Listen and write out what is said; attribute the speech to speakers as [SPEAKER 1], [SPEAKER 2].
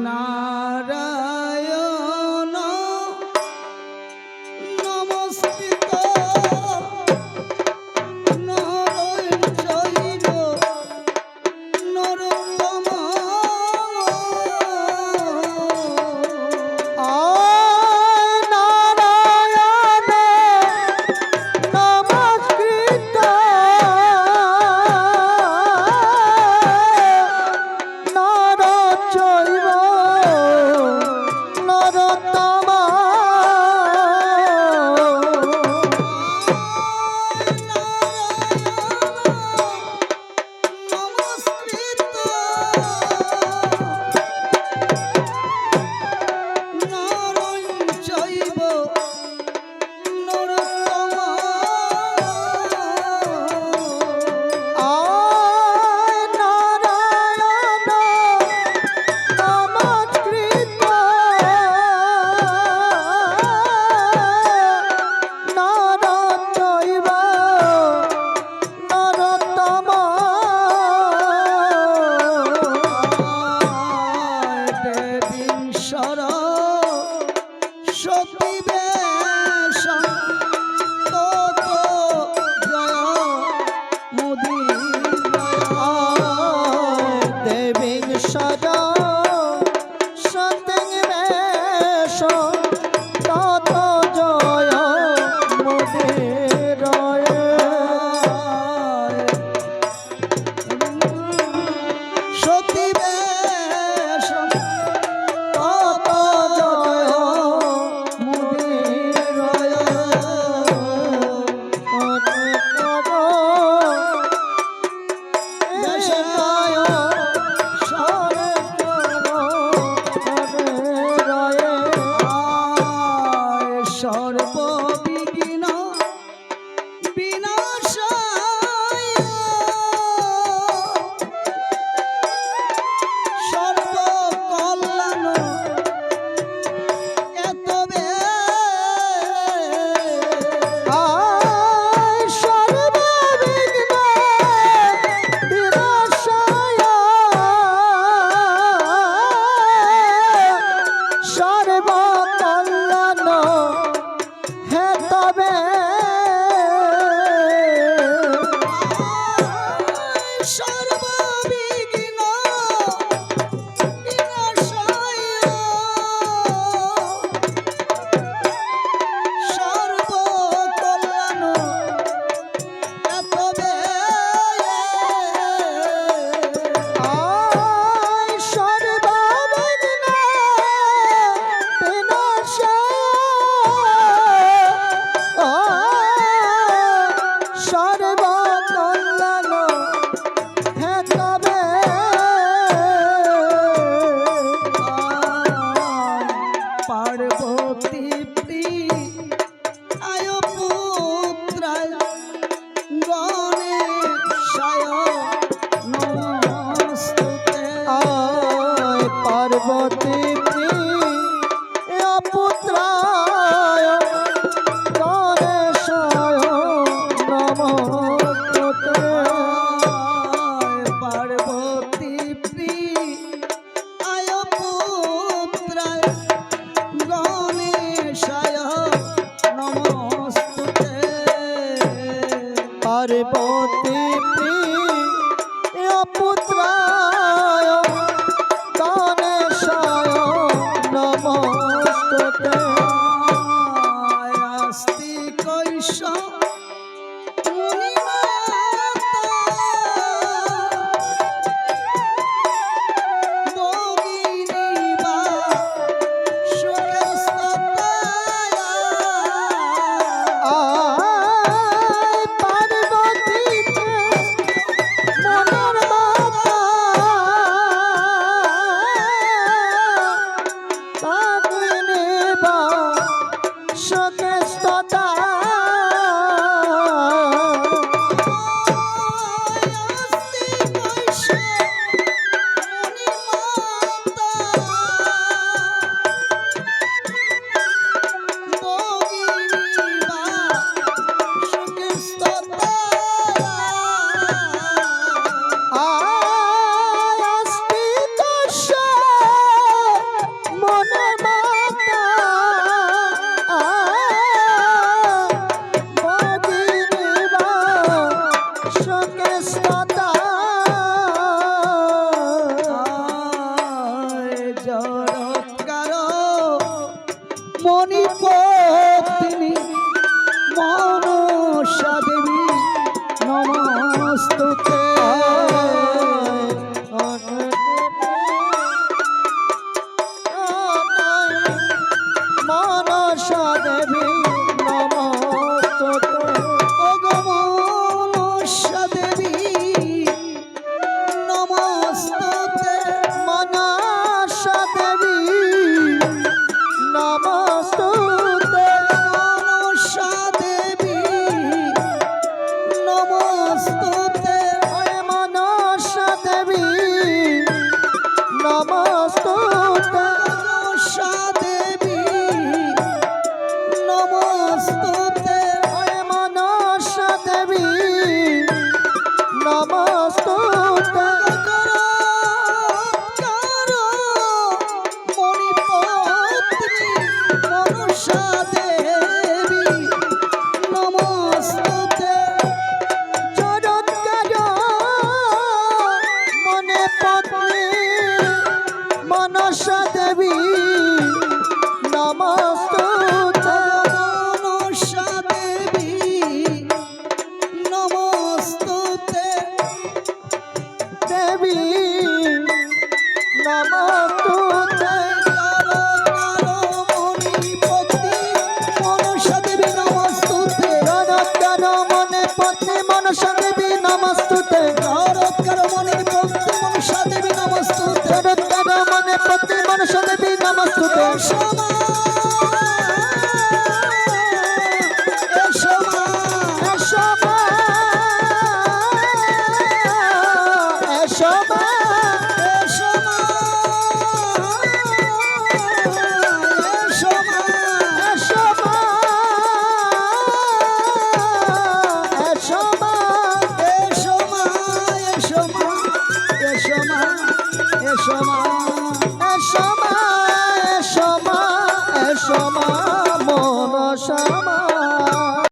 [SPEAKER 1] নারায়ণ নমস্কৃত নরং চৈব নরোত্তম
[SPEAKER 2] পার্বতী প্রিয় পুত্রায় গণেশায়
[SPEAKER 1] জগৎকার মণিপত্নী মনসা দেবী নমস্তুতে।
[SPEAKER 2] মনসা দেবী নমস্তুতে।
[SPEAKER 1] ওগো মনসা দেবী নমস্তুতে।
[SPEAKER 2] মনসা দেবী নমস্তুতে।
[SPEAKER 1] মনসা দেবী নমস্তুতে।
[SPEAKER 2] ওই মনসা দেবী নমস্তুতে।
[SPEAKER 1] মনসা দেবী নমস্তুতে।
[SPEAKER 2] ওই মনসা দেবী নমস্তুতে।
[SPEAKER 1] মণিপত্নী মনসা দেবী নমস্তুতে।
[SPEAKER 2] জগৎকার মনে পত্নী মনসা দেবী নমস্তুতে।
[SPEAKER 1] মনসা দেবী নমস্তুতে।
[SPEAKER 2] দেবী নমস্তুতে। জগৎকার মনে পত্নী মনসা দেবী নমস্তুতে। জগৎকার মনে পত্নী মনসা দেবী নমস্তুতে। এসো মা, এসো মা, এসো মা, এসো মা, এসো মা, এসো মা, এসো মা, এসো মা।